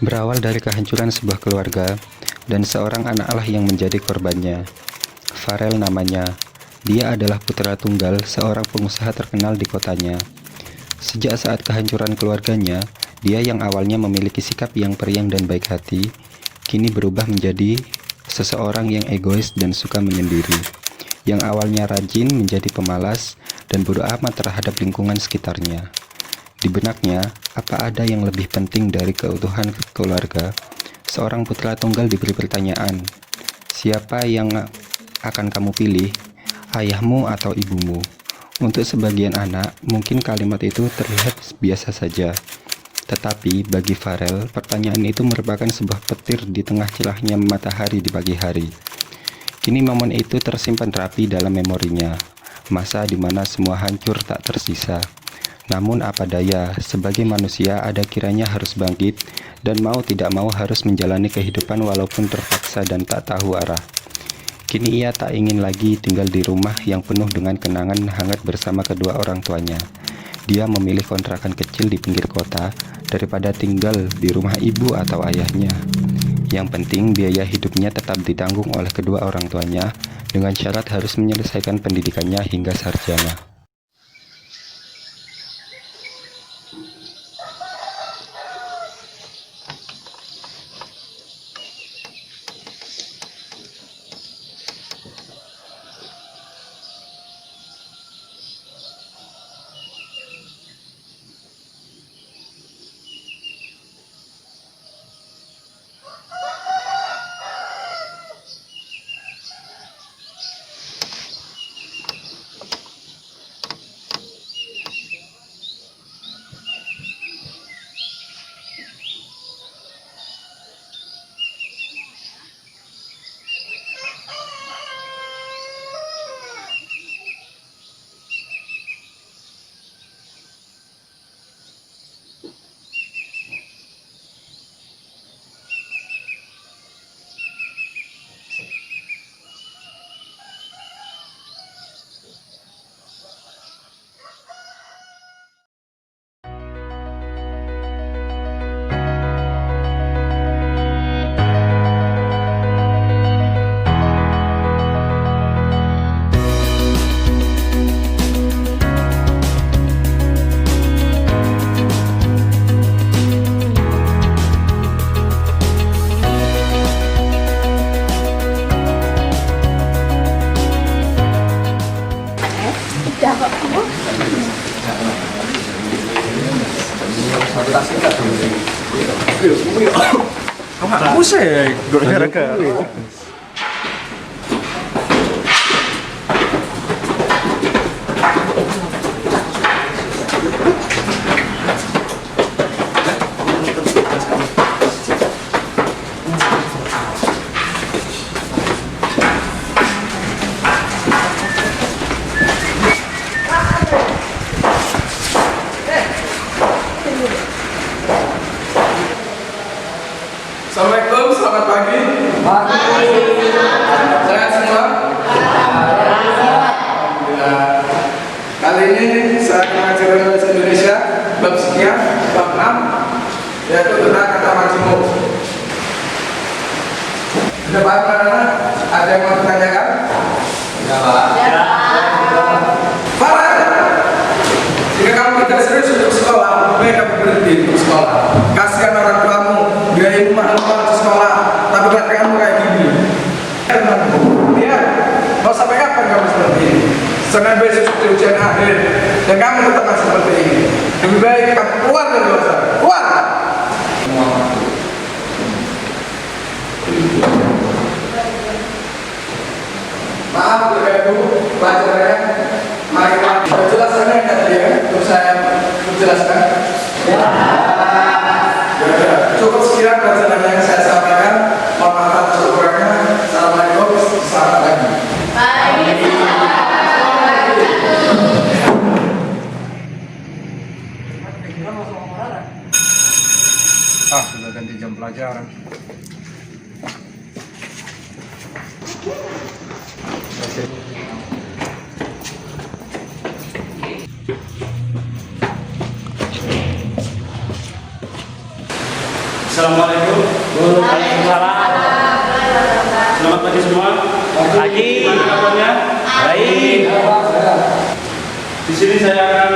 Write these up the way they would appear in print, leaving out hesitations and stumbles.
Berawal dari kehancuran sebuah keluarga dan seorang anaklah yang menjadi korbannya. Farel namanya. Dia adalah putra tunggal seorang pengusaha terkenal di kotanya. Sejak saat kehancuran keluarganya, dia yang awalnya memiliki sikap yang periang dan baik hati, kini berubah menjadi seseorang yang egois dan suka menyendiri. Yang awalnya rajin menjadi pemalas dan bodo amat terhadap lingkungan sekitarnya. Di benaknya, apa ada yang lebih penting dari keutuhan keluarga? Seorang putra tunggal diberi pertanyaan, siapa yang akan kamu pilih, ayahmu atau ibumu? Untuk sebagian anak, mungkin kalimat itu terlihat biasa saja. Tetapi bagi Farel, pertanyaan itu merupakan sebuah petir di tengah celahnya matahari di pagi hari. Kini momen itu tersimpan rapi dalam memorinya, masa di mana semua hancur tak tersisa. Namun apa daya, sebagai manusia ada kiranya harus bangkit dan mau tidak mau harus menjalani kehidupan walaupun terpaksa dan tak tahu arah. Kini ia tak ingin lagi tinggal di rumah yang penuh dengan kenangan hangat bersama kedua orang tuanya. Dia memilih kontrakan kecil di pinggir kota daripada tinggal di rumah ibu atau ayahnya. Yang penting biaya hidupnya tetap ditanggung oleh kedua orang tuanya dengan syarat harus menyelesaikan pendidikannya hingga sarjana. Kamu sih, gara-gara Assalamualaikum, selamat pagi. Sehat semua? Alhamdulillah. Kali ini saya mengajar bahasa Indonesia bab sekian, bab 6, yaitu tentang kata majemuk. Sudah paham anak-anak? Ada yang mau ditanyakan? Ya, Pak. Farel, jika kamu tidak serius untuk sekolah, baik kamu berhenti untuk sekolah. Kasihan orang tuamu, biayain mahal-mahal ke sekolah, tapi kamu kayak gini. Ya, mau sampai kapan kamu seperti ini? Senin besok sudah ujian akhir, dan kamu tetap masih seperti ini. Lebih baik kamu keluar dari luar sana. Keluar! Maaf, Bapak-Ibu, pelajarannya. Mari kita penjelasannya tadi ya, untuk saya menjelaskan. Cukup sekian pelajaran yang saya sampaikan. Mohon maaf atas kekurangannya. Assalamualaikum, selamat pagi. sudah ganti jam pelajaran. Assalamualaikum. Waalaikumsalam. Selamat pagi semua. Pagi. Gimana kabarnya? Baik. Di sini saya akan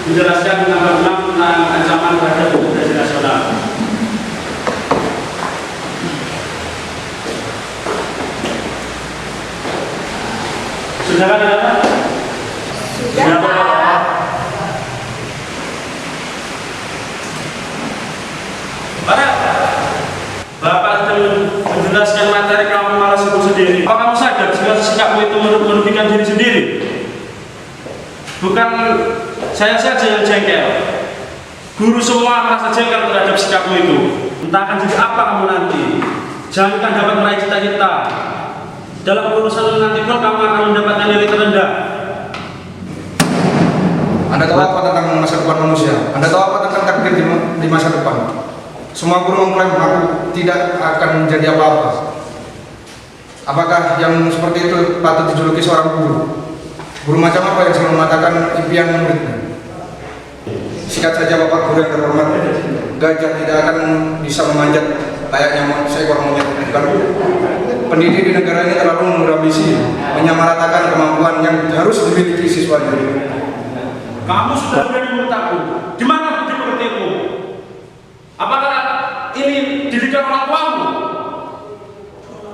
menjelaskan tentang ancaman terhadap demokrasi nasional. Sudah kan ada? Sudah. Bapak sudah menjelaskan materi kamu malah sebut sendiri. Apa kamu sadar jika sikapmu itu merugikan diri sendiri? Bukan saya saja yang jengkel. Guru semua merasa jengkel terhadap sikapmu itu. Entah akan jadi apa kamu nanti. Jangan dapat meraih cita-cita. Dalam urusan nanti pun kamu akan mendapatkan nilai terendah. Anda tahu apa tentang masa depan manusia? Anda tahu apa tentang takdir di masa depan? Semua guru mengklaim aku tidak akan menjadi apa-apa. Apakah yang seperti itu patut dijuluki seorang guru? Guru macam apa yang selalu mengatakan impian muridnya? Sikat saja Bapak Guru yang terhormat. Gajah tidak akan bisa memanjat layaknya seekor monyet. Pendidik di negara ini terlalu berambisi menyamaratakan kemampuan yang harus dimiliki siswanya. Kamu sudah berani menurut aku. Di mana bukti pekertianmu? Apakah ini didikan orang tuamu?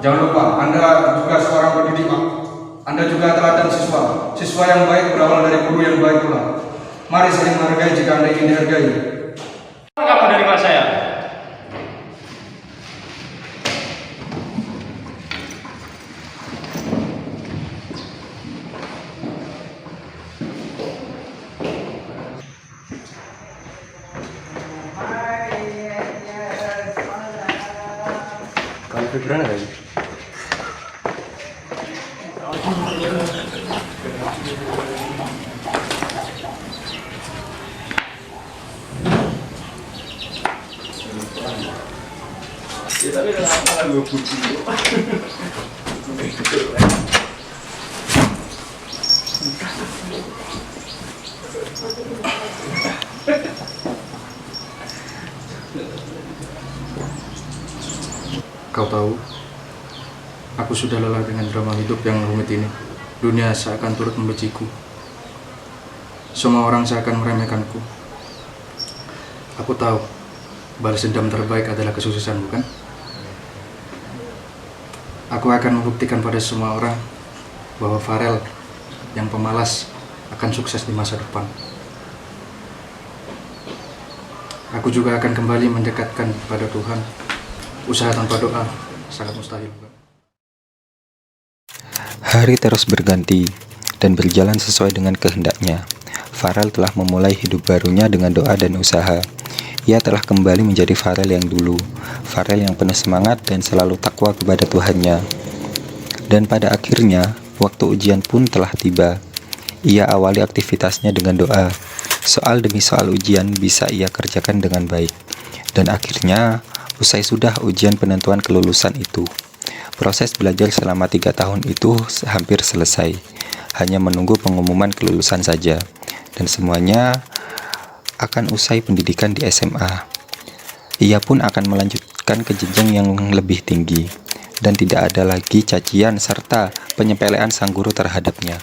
Jangan lupa, Anda juga seorang pendidik, Pak. Anda juga teladan siswa. Siswa yang baik berawal dari guru yang baik pula. Mari saling menghargai jika Anda ingin dihargai. Kamu dari kelas saya? Kalau pikiran ada lagi. Kau tahu, aku sudah lelah dengan drama hidup yang rumit ini. Dunia seakan turut membenciku. Semua orang seakan meremehkanku. Aku tahu, balas dendam terbaik adalah kesuksesan, bukan? Aku akan membuktikan pada semua orang bahwa Farel yang pemalas akan sukses di masa depan. Aku juga akan kembali mendekatkan pada Tuhan. Usaha tanpa doa sangat mustahil. Hari terus berganti dan berjalan sesuai dengan kehendaknya. Farel telah memulai hidup barunya dengan doa dan usaha. Ia telah kembali menjadi Farel yang dulu, Farel yang penuh semangat dan selalu takwa kepada Tuhannya. Dan pada akhirnya, waktu ujian pun telah tiba. Ia awali aktivitasnya dengan doa. Soal demi soal ujian bisa ia kerjakan dengan baik. Dan akhirnya, usai sudah ujian penentuan kelulusan itu. Proses belajar selama 3 tahun itu hampir selesai. Hanya menunggu pengumuman kelulusan saja. Dan semuanya akan usai pendidikan di SMA. Ia pun akan melanjutkan ke jenjang yang lebih tinggi. Dan tidak ada lagi cacian serta penyepelean sang guru terhadapnya.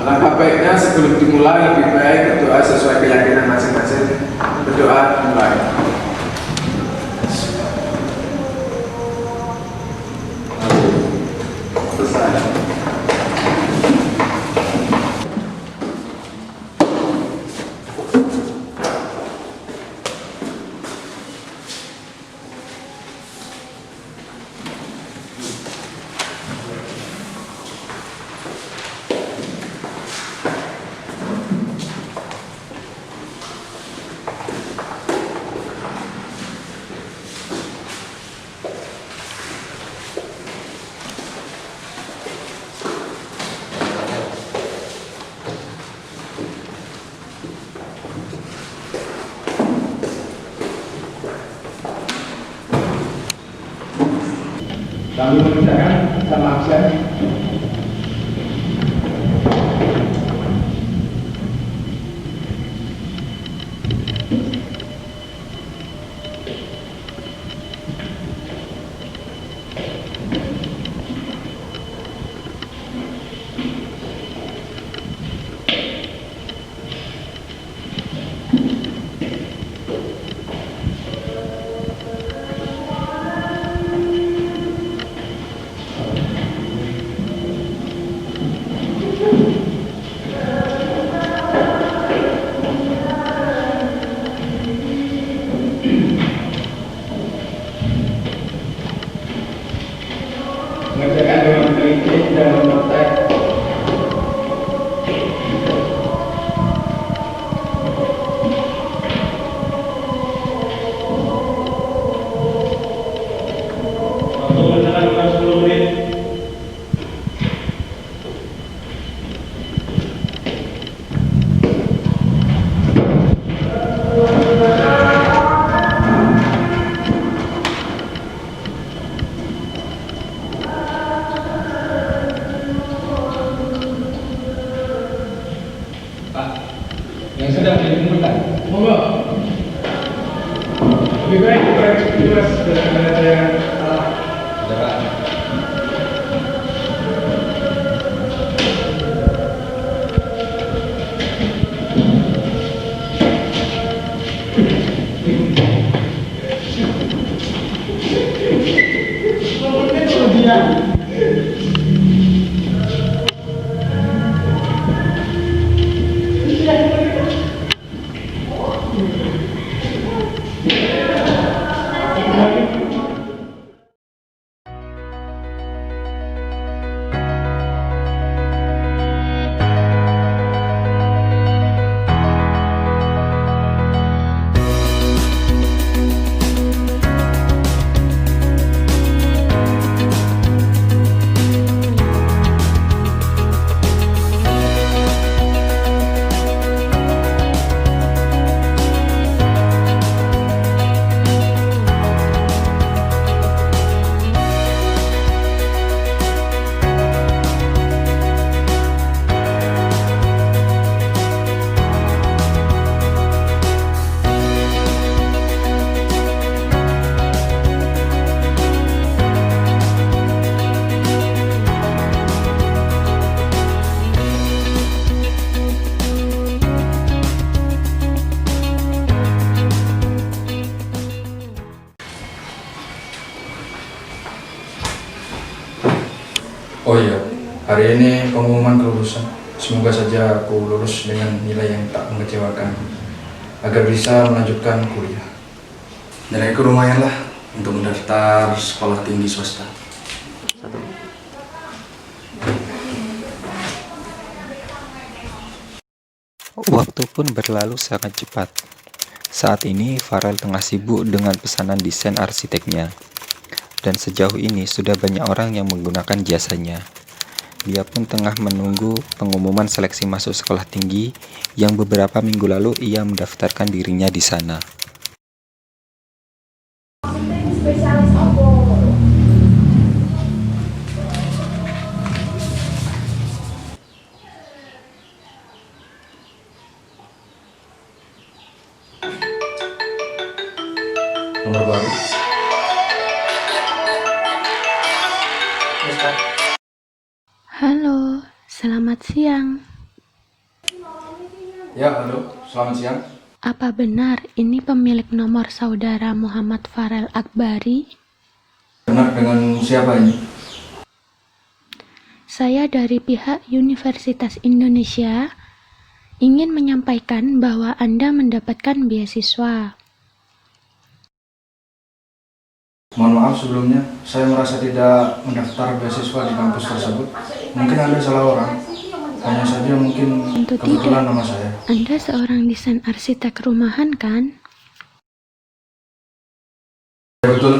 Alangkah baiknya sebelum dimulai lebih baik berdoa sesuai keyakinan masing-masing. Berdoa dimulai. Selesai. Kami mengerjakan sama absen. Mengerjakan dengan teliti dan menotek. Waktu menjalankan 10 menit. Yang sedang ditemukan. Monggo. Lebih baik koreksi jelas daripada ada yang salah. Ada Pak. Oh iya, hari ini pengumuman kelulusan. Semoga saja aku lulus dengan nilai yang tak mengecewakan, agar bisa melanjutkan kuliah. Nilaiku lumayan lah untuk mendaftar sekolah tinggi swasta. Waktu pun berlalu sangat cepat. Saat ini Farel tengah sibuk dengan pesanan desain arsiteknya. Dan sejauh ini sudah banyak orang yang menggunakan jasanya. Dia pun tengah menunggu pengumuman seleksi masuk sekolah tinggi yang beberapa minggu lalu ia mendaftarkan dirinya di sana. Spesialis opo? Nomor baru. Halo, selamat siang. Ya, halo. Selamat siang. Apa benar ini pemilik nomor saudara Muhammad Farel Akbari? Benar, dengan siapa ini? Saya dari pihak Universitas Indonesia ingin menyampaikan bahwa Anda mendapatkan beasiswa. Mohon maaf sebelumnya, saya merasa tidak mendaftar beasiswa di kampus tersebut. Mungkin Anda salah orang. Hanya saja mungkin Tentu kebetulan tidak. nama saya. Anda seorang desain arsitek rumahan kan? Ya, betul.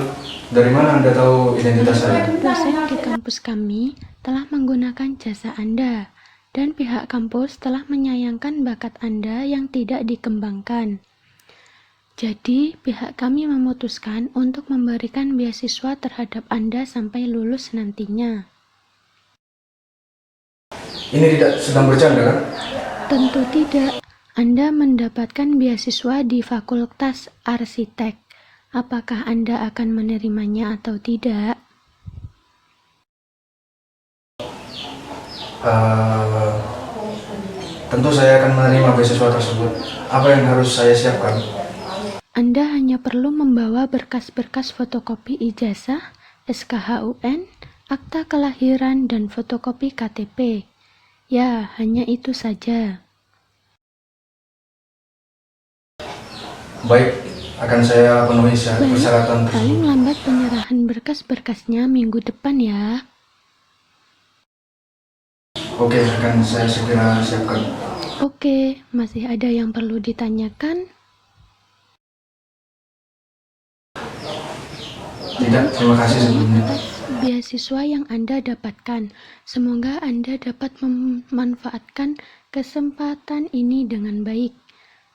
Dari mana Anda tahu identitas saya? Dosen di kampus kami telah menggunakan jasa Anda dan pihak kampus telah menyayangkan bakat Anda yang tidak dikembangkan. Jadi, pihak kami memutuskan untuk memberikan beasiswa terhadap Anda sampai lulus nantinya. Ini tidak sedang bercanda, kan? Tentu tidak. Anda mendapatkan beasiswa di Fakultas Arsitek. Apakah Anda akan menerimanya atau tidak? Tentu saya akan menerima beasiswa tersebut. Apa yang harus saya siapkan? Anda hanya perlu membawa berkas-berkas fotokopi ijazah, SKHUN, akta kelahiran, dan fotokopi KTP. Ya, hanya itu saja. Baik, akan saya penuhi persyaratan Baik, paling tersebut. lambat penyerahan berkas-berkasnya minggu depan ya. Oke, akan saya segera siapkan. Oke, masih ada yang perlu ditanyakan? Tidak, terima kasih sebelumnya. Atas beasiswa yang Anda dapatkan. Semoga Anda dapat memanfaatkan kesempatan ini dengan baik.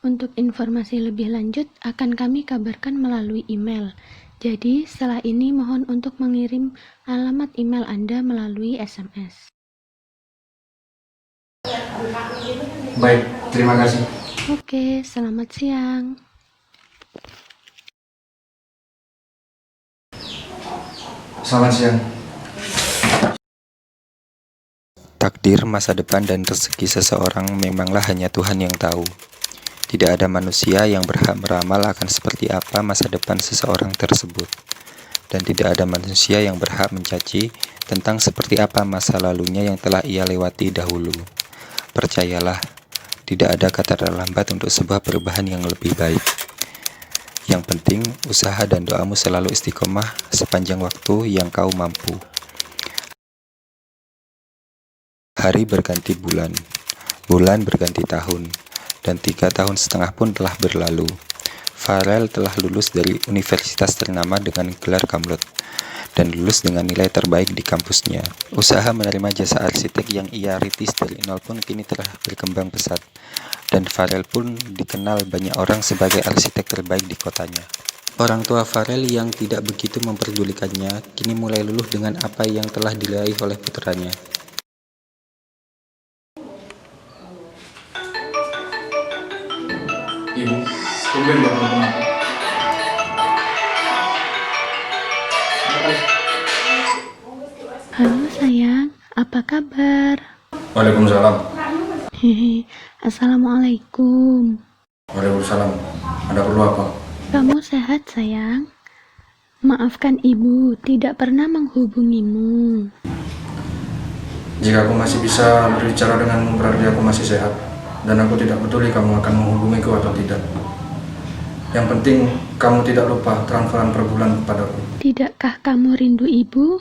Untuk informasi lebih lanjut akan kami kabarkan melalui email. Jadi setelah ini mohon untuk mengirim alamat email Anda melalui SMS. Baik, terima kasih. Oke, selamat siang. Selamat siang. Takdir, masa depan, dan rezeki seseorang memanglah hanya Tuhan yang tahu. Tidak ada manusia yang berhak meramal akan seperti apa masa depan seseorang tersebut. Dan tidak ada manusia yang berhak mencaci tentang seperti apa masa lalunya yang telah ia lewati dahulu. Percayalah, tidak ada kata terlambat untuk sebuah perubahan yang lebih baik. Yang penting, usaha dan doamu selalu istiqomah sepanjang waktu yang kau mampu. Hari berganti bulan, bulan berganti tahun, dan 3,5 tahun pun telah berlalu. Farel telah lulus dari universitas ternama dengan gelar Kamlot, dan lulus dengan nilai terbaik di kampusnya. Usaha menerima jasa arsitek yang ia rintis dari nol pun kini telah berkembang pesat, dan Farel pun dikenal banyak orang sebagai arsitek terbaik di kotanya. Orang tua Farel yang tidak begitu memperdulikannya kini mulai luluh dengan apa yang telah diraih oleh putranya. Ibu, tumben Bapak kenapa? Halo sayang, apa kabar? Waalaikumsalam. Hehe, Assalamualaikum. Waalaikumsalam. Ada perlu apa? Kamu sehat sayang? Maafkan ibu tidak pernah menghubungimu. Jika aku masih bisa berbicara denganmu berarti aku masih sehat. Dan aku tidak peduli kamu akan menghubungiku atau tidak. Yang penting kamu tidak lupa transferan per bulan kepadaku. Tidakkah kamu rindu ibu?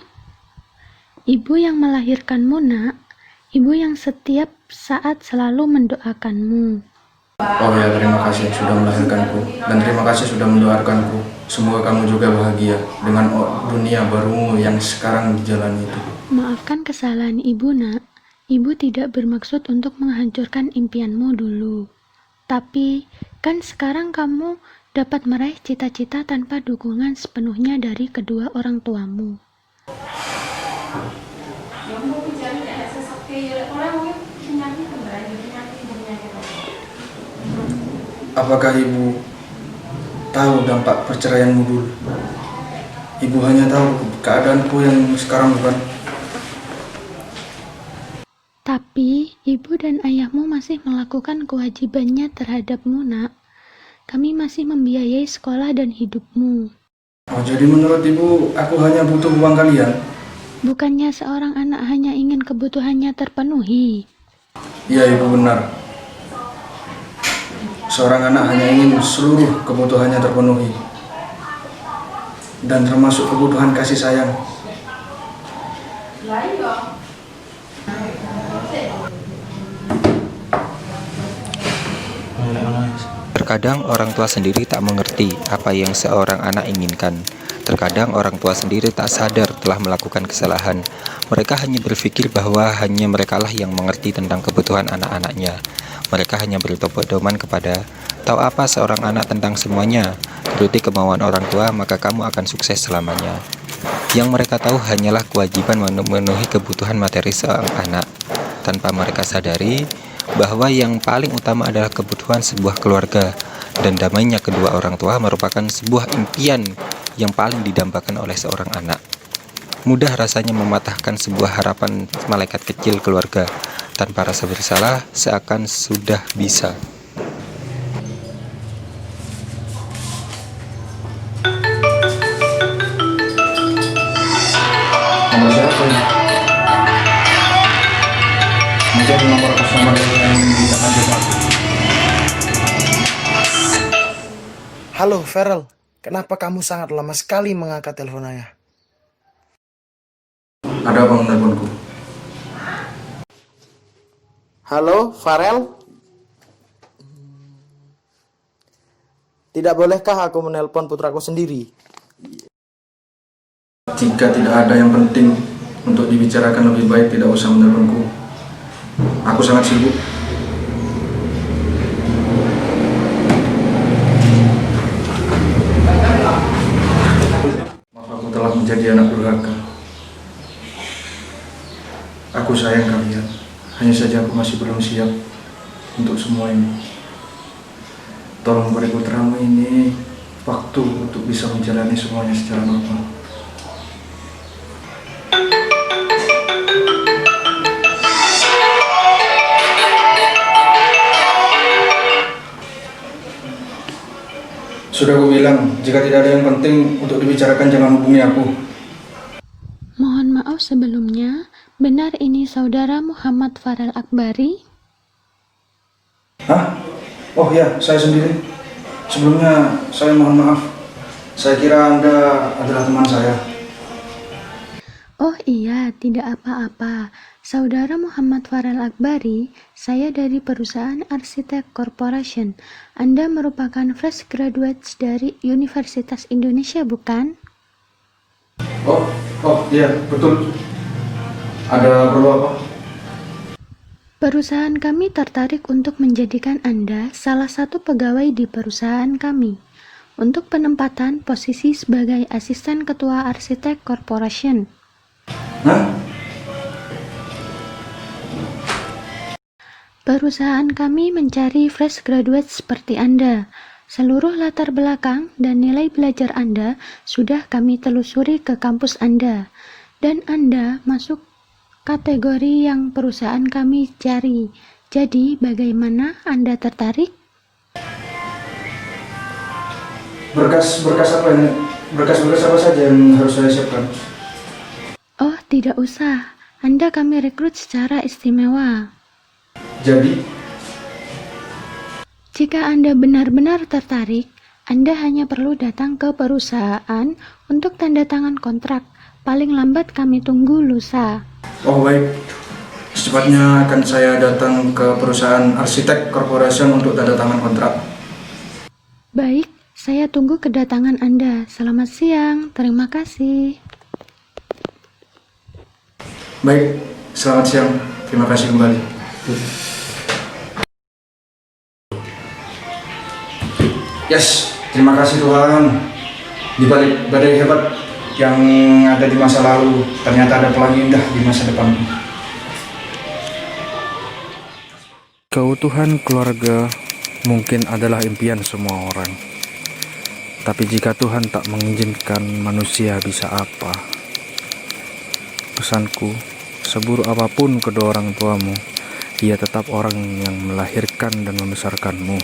Ibu yang melahirkanmu nak. Ibu yang setiap saat selalu mendoakanmu. Oh ya, terima kasih sudah melahirkanku. Dan terima kasih sudah mendoakanku. Semoga kamu juga bahagia dengan dunia barumu yang sekarang dijalani itu. Maafkan kesalahan ibu nak. Ibu tidak bermaksud untuk menghancurkan impianmu dulu. Tapi, kan sekarang kamu dapat meraih cita-cita tanpa dukungan sepenuhnya dari kedua orang tuamu. Apakah ibu tahu dampak perceraianmu dulu? Ibu hanya tahu keadaanku yang sekarang bukan. Tapi, ibu ibu dan ayahmu masih melakukan kewajibannya terhadapmu, nak. Kami masih membiayai sekolah dan hidupmu. Oh, jadi menurut ibu, aku hanya butuh uang kalian? Bukannya seorang anak hanya ingin kebutuhannya terpenuhi. Iya, ibu benar. Seorang anak hanya ingin seluruh kebutuhannya terpenuhi. Dan termasuk kebutuhan kasih sayang. Terkadang orang tua sendiri tak mengerti apa yang seorang anak inginkan. Terkadang orang tua sendiri tak sadar telah melakukan kesalahan. Mereka hanya berpikir bahwa hanya merekalah yang mengerti tentang kebutuhan anak-anaknya. Mereka hanya beri pedoman kepada, tahu apa seorang anak tentang semuanya? Turuti kemauan orang tua, maka kamu akan sukses selamanya. Yang mereka tahu hanyalah kewajiban memenuhi kebutuhan materi seorang anak, tanpa mereka sadari bahwa yang paling utama adalah kebutuhan sebuah keluarga, dan damainya kedua orang tua merupakan sebuah impian yang paling didambakan oleh seorang anak. Mudah rasanya mematahkan sebuah harapan malaikat kecil keluarga tanpa rasa bersalah, seakan sudah bisa. Nomor siapa ini? Mungkin nomor customer yang ditekan aku. Halo, Farel. Kenapa kamu sangat lama sekali mengangkat teleponnya? Ada apa menelponku? Halo, Farel. Tidak bolehkah aku menelpon putraku sendiri? Jika tidak ada yang penting untuk dibicarakan, lebih baik tidak usah menelponku. Aku sangat sibuk. Maaf, aku telah menjadi anak durhaka. Aku sayang kalian. Hanya saja aku masih belum siap untuk semua ini. Tolong beri putramu ini waktu untuk bisa menjalani semuanya secara normal. Sudah aku bilang, jika tidak ada yang penting untuk dibicarakan, jangan hubungi aku. Mohon maaf sebelumnya, benar ini saudara Muhammad Farel Akbari? Hah? Oh ya, saya sendiri. Sebelumnya, saya mohon maaf. Saya kira Anda adalah teman saya. Oh iya, tidak apa-apa. Saudara Muhammad Farel Akbari, saya dari perusahaan Arsitek Corporation. Anda merupakan fresh graduates dari Universitas Indonesia, bukan? Oh iya, betul. Ada perlu apa? Perusahaan kami tertarik untuk menjadikan Anda salah satu pegawai di perusahaan kami untuk penempatan posisi sebagai asisten ketua Arsitek Corporation. Hah? Perusahaan kami mencari fresh graduate seperti Anda. Seluruh latar belakang dan nilai belajar Anda sudah kami telusuri ke kampus Anda, dan Anda masuk kategori yang perusahaan kami cari. Jadi, bagaimana Anda tertarik? Berkas-berkas apa ini? Berkas-berkas apa saja yang harus saya siapkan? Oh, tidak usah. Anda kami rekrut secara istimewa. Jadi, jika Anda benar-benar tertarik, Anda hanya perlu datang ke perusahaan untuk tanda tangan kontrak. Paling lambat kami tunggu lusa. oh baik. Secepatnya akan saya datang ke perusahaan Arsitek Corporation untuk tanda tangan kontrak. Baik, saya tunggu kedatangan Anda. Selamat siang, terima kasih. Baik, selamat siang. Terima kasih kembali. Yes, terima kasih Tuhan. Di balik badai hebat yang ada di masa lalu, ternyata ada pelangi indah di masa depan. Keutuhan keluarga mungkin adalah impian semua orang. Tapi jika Tuhan tak mengizinkan, manusia bisa apa? Pesanku, seburuk apapun kedua orang tuamu, Ia tetap orang yang melahirkan dan membesarkanmu.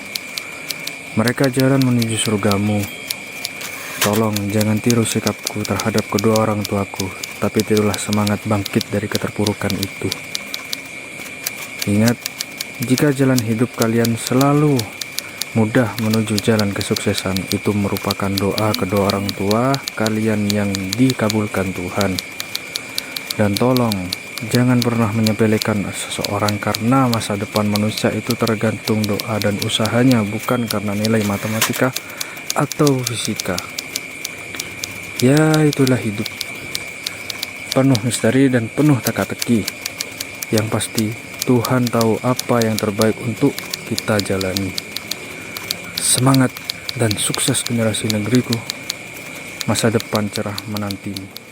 Mereka jalan menuju surgamu. Tolong jangan tiru sikapku terhadap kedua orang tuaku, tapi tirulah semangat bangkit dari keterpurukan itu. Ingat, jika jalan hidup kalian selalu mudah menuju jalan kesuksesan, itu merupakan doa kedua orang tua kalian yang dikabulkan Tuhan. Dan tolong, jangan pernah menyepelekan seseorang, karena masa depan manusia itu tergantung doa dan usahanya, bukan karena nilai matematika atau fisika. Ya, itulah hidup. Penuh misteri dan penuh teka-teki. Yang pasti, Tuhan tahu apa yang terbaik untuk kita jalani. Semangat dan sukses generasi negeriku. Masa depan cerah menantimu.